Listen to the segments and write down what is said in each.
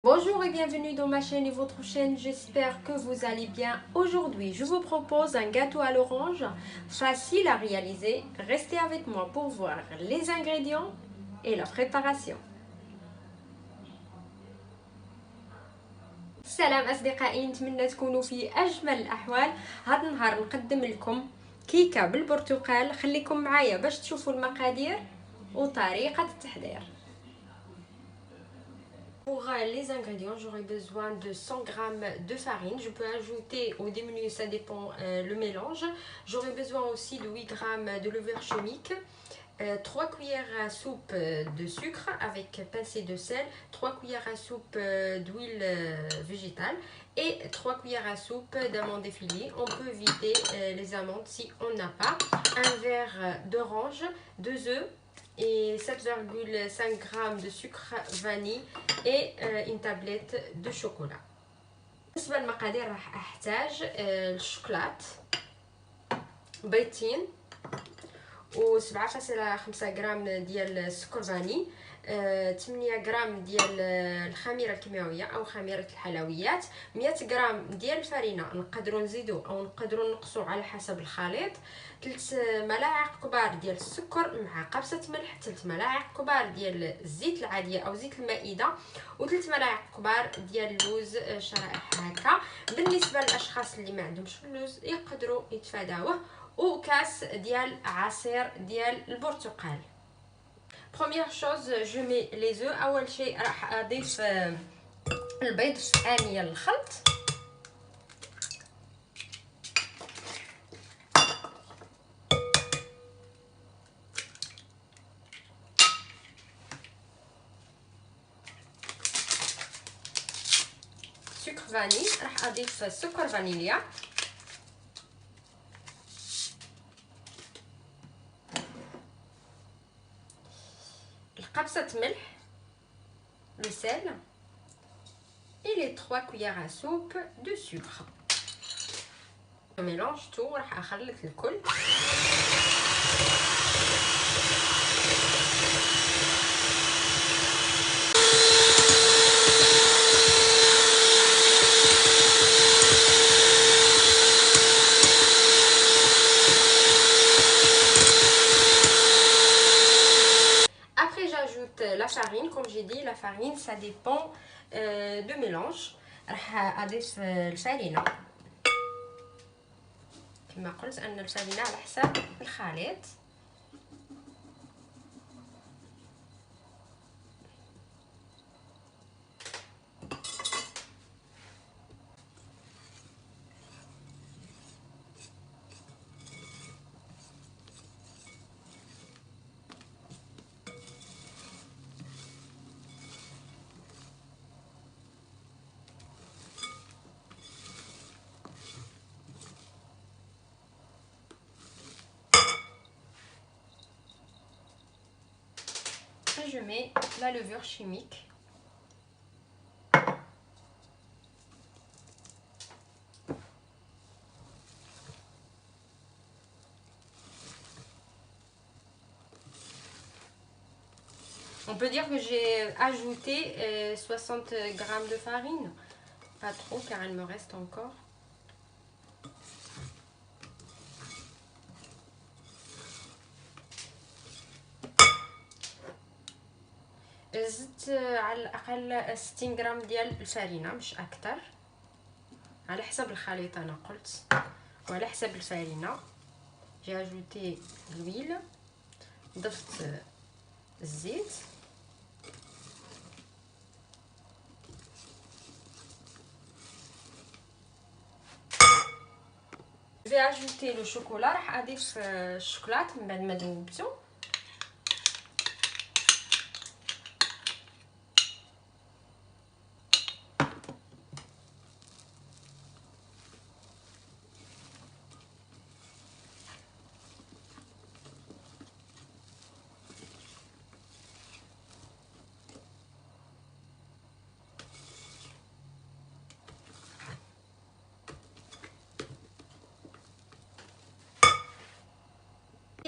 Bonjour et bienvenue dans ma chaîne et votre chaîne, j'espère que vous allez bien. Aujourd'hui, je vous propose un gâteau à l'orange, facile à réaliser. Restez avec moi pour voir les ingrédients et la préparation. السلام أصدقائي، نتمنى تكونوا في أجمل الأحوال. هذا النهار نقدم لكم كيكة بالبرتقال. خليكم معايا باش تشوفوا المقادير وطريقة التحضير. Pour les ingrédients, j'aurai besoin de 100 g de farine. Je peux ajouter ou diminuer, ça dépend le mélange. J'aurai besoin aussi de 8 g de levure chimique, 3 cuillères à soupe de sucre avec pincée de sel, 3 cuillères à soupe d'huile végétale et 3 cuillères à soupe d'amandes effilées. On peut éviter les amandes si on n'a pas. Un verre d'orange, 2 œufs et 7,5 g de sucre vanille et une tablette de chocolat. بالنسبة للمقادير راح احتاج الشوكولات، بيضتين و7.5 غرام ديال السكر فاني، 8 غرام ديال الخميره الكيماويه او خميره الحلويات، 100 غرام ديال الفرينه، نقدروا نزيدوا او نقدروا نقصوا على حسب الخليط، 3 ملاعق كبار ديال السكر مع قبصه ملح، 3 ملاعق كبار ديال الزيت العاديه او زيت المائده، و3 ملاعق كبار ديال اللوز شرائح هكا. بالنسبه للاشخاص اللي ما عندهمش اللوز يقدروا يتفاداوه، وكاس ديال عصير ديال البرتقال. Première chose, je mets les œufs. اول شيء راح اضيف البيض في آنية الخلط. سكر فاني، راح اضيف سكر فانيليا، قبصة ملح، le sel et les 3 cuillères à soupe de sucre. Je mélange tout. راح اخلط الكل. La farine, comme j'ai dit, la farine ça dépend de mélange. راح اضيف الفرينه كما قلت ان الفرينه على حساب الخليط. Je mets la levure chimique. On peut dire que j'ai ajouté 60 g de farine, pas trop car il me reste encore. زدت على الاقل 60 غرام ديال الفرينه، مش اكتر، على حسب الخليط انا قلت وعلى حسب الفرينه. جي اجوتي لويل، ضفت الزيت، je vais ajouter le chocolat. راح اضيف الشوكولات من بعد ما ذوبته.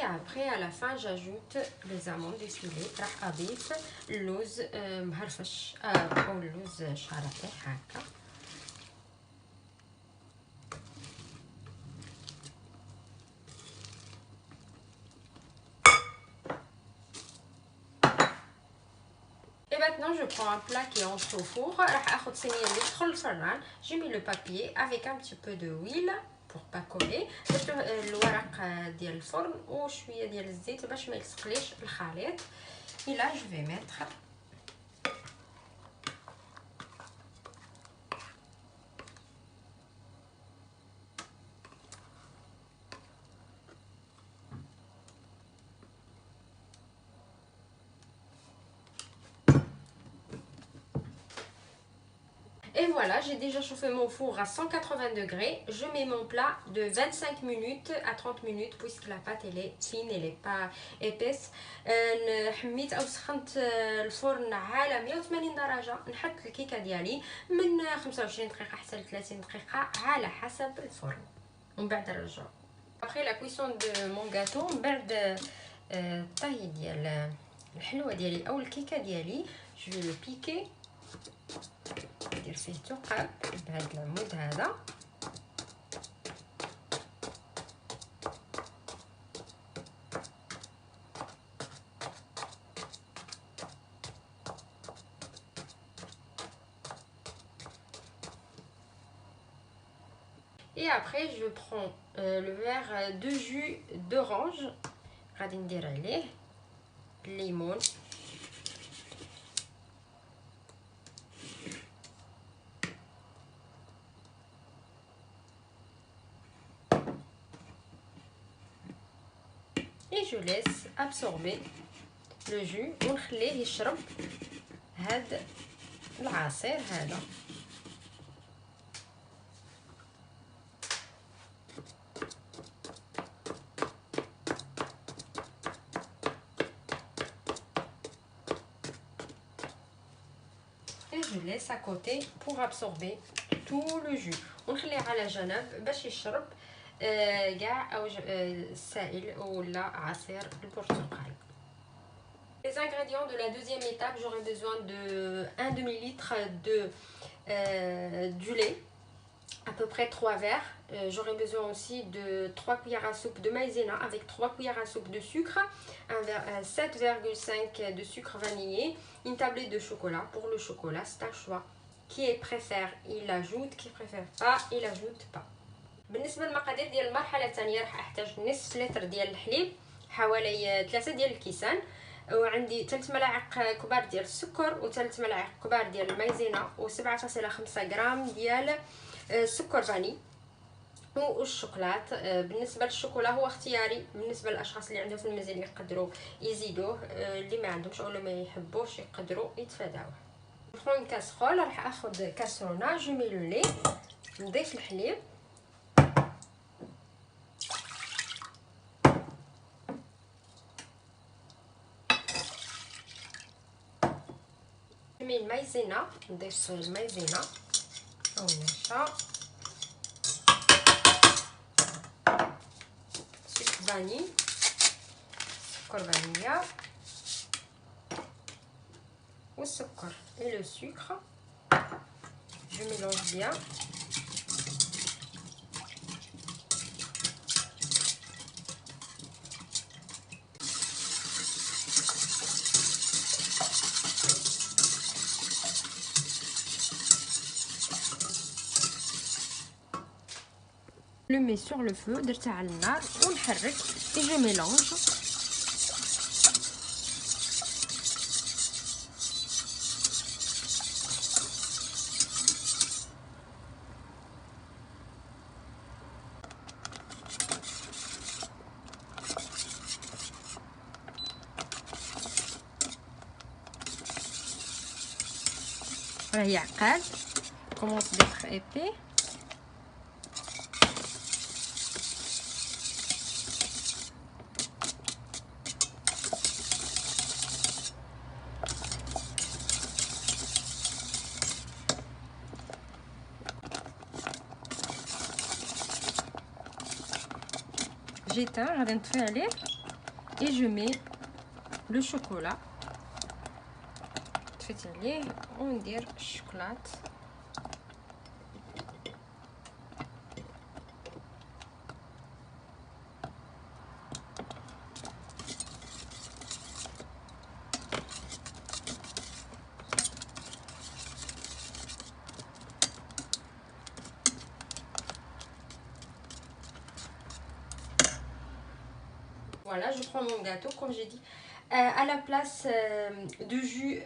Et après à la fin j'ajoute les amandes distillées. راح اضيف اللوز مهرفش او اللوز شرايح هكا. Et maintenant je prends un plat qui entre au four. راح اخذ صينيه اللي تدخل الفران. J'ai mis le papier avec un petit peu de huile pour pas coller. درت الورق ديال الفرن وشويه ديال الزيت باش ما يلصقليش الخليط. Et là je vais mettre et voilà, j'ai déjà chauffé mon four à 180 degrés. Je mets mon plat de 25 minutes à 30 minutes puisque la pâte elle est fine, elle n'est pas épaisse. حميت او سخنت الفرن على 180 درجة. نحط الكيكة ديالي من 25 دقيقة حتى ل 30 دقيقة على حسب الفرن ومن بعد نرجعو. Après la cuisson de mon gâteau, من بعد الطهي ديال الحلوة ديالي او الكيكة ديالي je vais le piquer. ندير فيه ثقب بهذا العمود هذا. Et après je prends le verre de jus d'orange غادي ندير عليه الليمون et je laisse absorber le jus ونخليه يشرب هذا العصير هذا. Et je laisse à côté pour absorber tout le jus. ونخليه على جنب باش يشرب كاع او السائل ولا عصير البرتقال. Les ingrédients de la deuxième étape, j'aurai besoin de 1 demi-litre du lait, à peu près 3 verres. J'aurai besoin aussi de 3 cuillères à soupe de maïzena avec 3 cuillères à soupe de sucre, 7,5 de sucre vanillé, une tablette de chocolat. Pour le chocolat, c'est un choix. Qui préfère, il ajoute, qui préfère pas, il ajoute pas. بالنسبه للمقادير ديال المرحله الثانيه راح احتاج نصف لتر ديال الحليب، حوالي 3 ديال الكيسان، وعندي 3 ملاعق كبار ديال السكر و3 ملاعق كبار ديال المايزينا و7.5 غرام ديال السكر فاني والشوكولات. بالنسبه للشوكولا هو اختياري، بالنسبه للاشخاص اللي عندهم في المنزل يقدروا يزيدوه، اللي ما عندهمش او ما يحبوش يقدروا يتفاداوه. نخون كاسرول، راح اخذ كاسرونه جو مي لو لي، نضيف الحليب نمي المايزينا، نضيف المايزينا او النشا، سكر فاني، سكر فانيليا والسكر et le sucre. Je mélange bien. Je le mets sur le feu, درتها على النار ونحرك et je mélange. راهي عقاد commence d'être épais. j'éteins غادي نطفي عليه et je mets le chocolat. تفيت عليه وندير الشوكولات. Voilà, je prends mon gâteau, comme j'ai dit. À la place de jus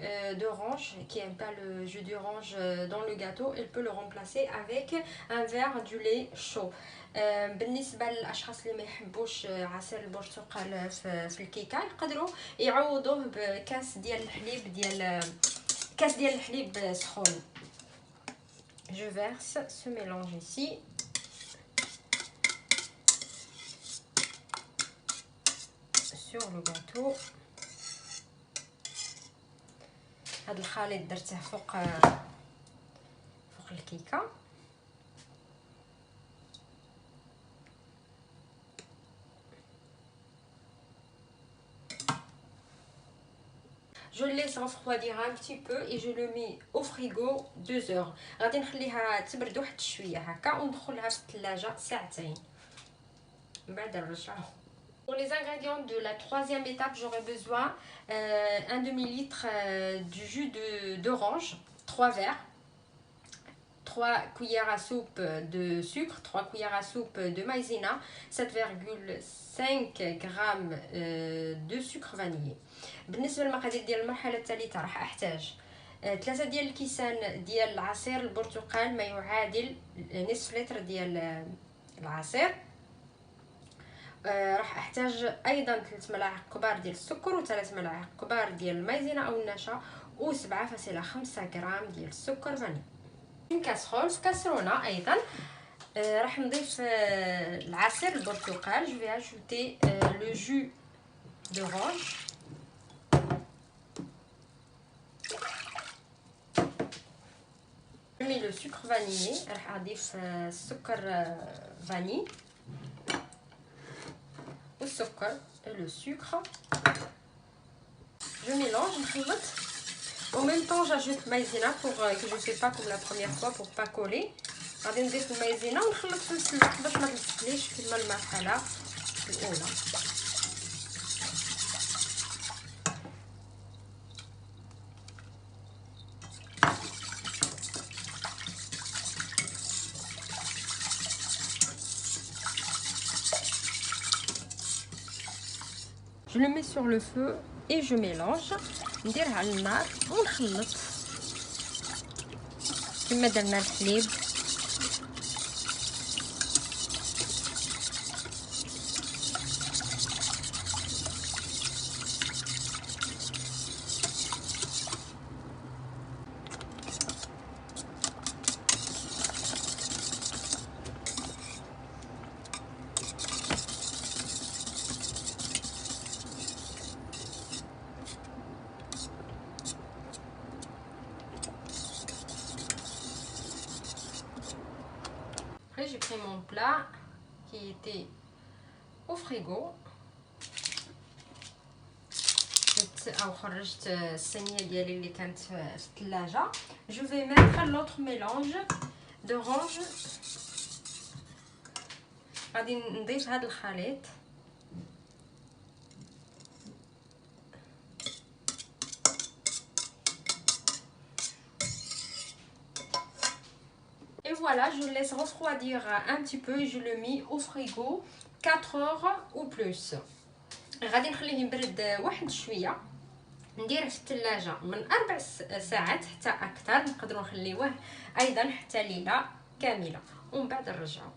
d'orange, qui n'aime pas le jus d'orange dans le gâteau, elle peut le remplacer avec un verre du lait chaud. بالنسبة للأشخاص اللي ما يحبوش عصير البرتقال في الكيكة، يقدروا يعوضوه بكاس ديال الحليب سخون. Je verse ce mélange ici. Sur le gâteau. هذا الخليط درته فوق الكيكه. Je le laisse refroidir un petit peu et je le mets au frigo 2 heures. غادي نخليها تبرد واحد شويه هكا وندخلها في الثلاجه ساعتين من بعد نرجعها. Pour les ingrédients de la troisième étape, j'aurai besoin un demi-litre du jus d'orange, 3 verres, 3 cuillères à soupe de sucre, 3 cuillères à soupe de maïzena, 7,5 g de sucre vanillé. بالنسبه للمقادير ديال المرحله الثالثه راح احتاج 3 ديال الكيسان ديال عصير البرتقال ما يعادل نصف لتر ديال العصير. راح احتاج ايضا 3 ملاعق كبار ديال السكر و3 ملاعق كبار ديال المايزينا او النشا و7.5 غرام ديال السكر فاني. في كاسرول، في كاسرونه ايضا راح نضيف العصير البرتقال. جو في اجوتي لو جو d'orange. Je mets le sucre vanillé. راح اضيف السكر فاني والسكر et le sucre. Je mélange, نخلط. En même temps, j'ajoute maïzena pour que je ne fais pas comme la première fois pour pas coller. غادي نضيف المايزينا ونخلط في نفس الوقت باش ما تلصقليش كما المرحله الاولى. Je le mets sur le feu et je mélange. نديرها على النار ونخلط كما درنا الحليب. Après j'ai pris mon plat qui était au frigo. او خرجت الصينيه ديالي اللي كانت في الثلاجه. Je vais mettre l'autre mélange d'orange. غادي نضيف هذا الخليط. Et voilà, je le laisse refroidir un petit peu et je le mets au frigo 4 heures ou plus. غادي نخليه يبرد واحد شويه. نديره في الثلاجه من 4 ساعات حتى اكثر. نقدروا نخليوه ايضا حتى ليله كامله ومن بعد نرجعو.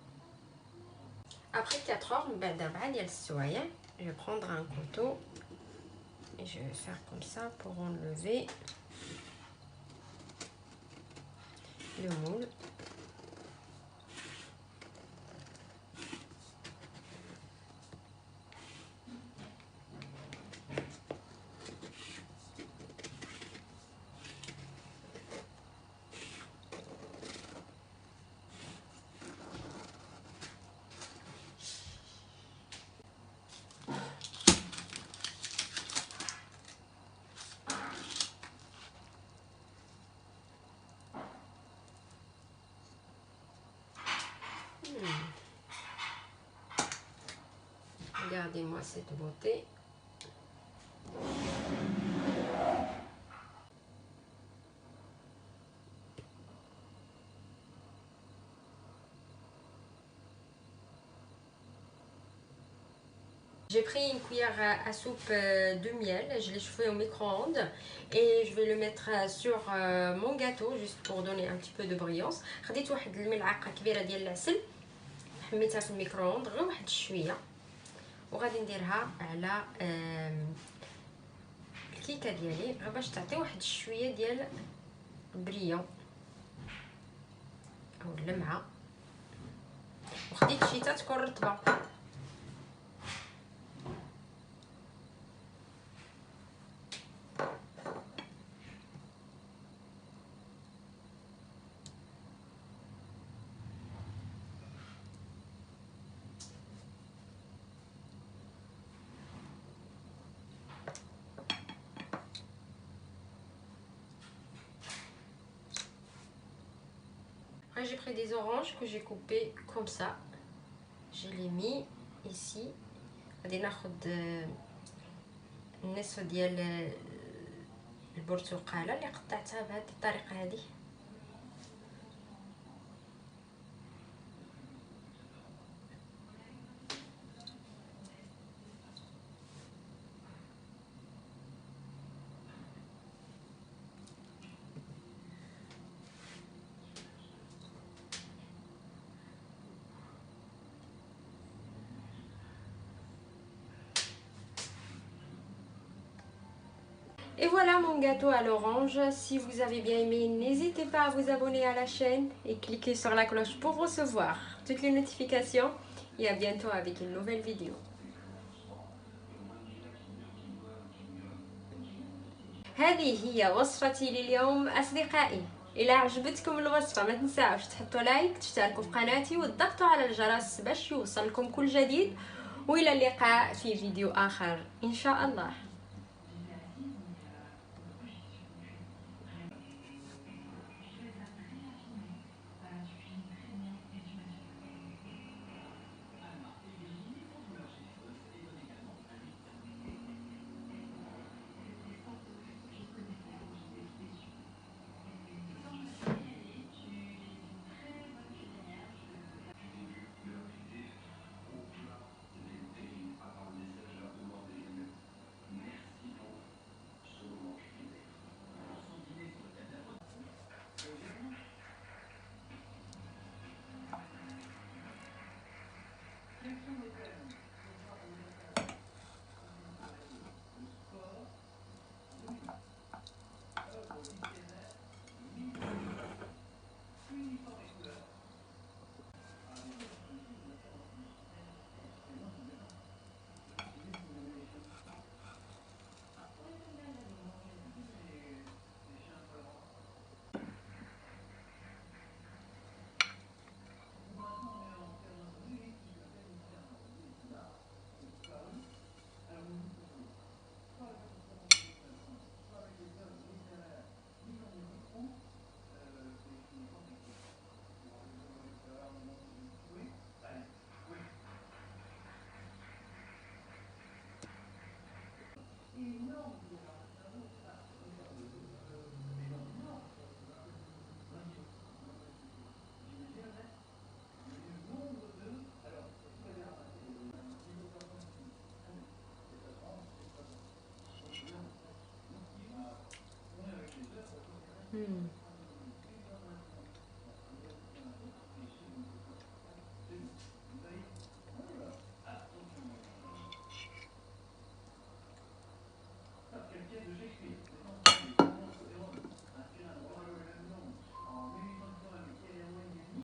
Après 4 heures, من بعد 4 ديال السوايع, je vais prendre un couteau et je vais faire comme ça pour enlever le moule. Regardez-moi cette beauté. J'ai pris une cuillère à soupe de miel, je l'ai chauffé au micro-ondes et je vais le mettre sur mon gâteau juste pour donner un petit peu de brillance. خديت واحد الملعقه كبيره ديال العسل حميتها في الميكرووند غير واحد شويه وغادي نديرها على الكيكه ديالي غير باش تعطي واحد شويه ديال البريون او اللمعه، وخديت شيته تكون رطبه. J'ai pris des oranges que j'ai coupées comme ça, je les mis ici. غادي ناخد النصف ديال البرتقاله اللي قطعتها بهذه الطريقه هذه. Et voilà mon gâteau à l'orange. Si vous avez bien aimé, n'hésitez pas à vous abonner à la chaîne et cliquez sur la cloche pour recevoir toutes les notifications. Et à bientôt avec une nouvelle vidéo. هذه هي وصفتي لليوم أصدقائي. إذا عجبتكم الوصفة ما تنساوش تحطوا لايك، تشتركوا في قناتي وتضغطوا على الجرس باش يوصلكم كل جديد. وإلى اللقاء في فيديو آخر إن شاء الله.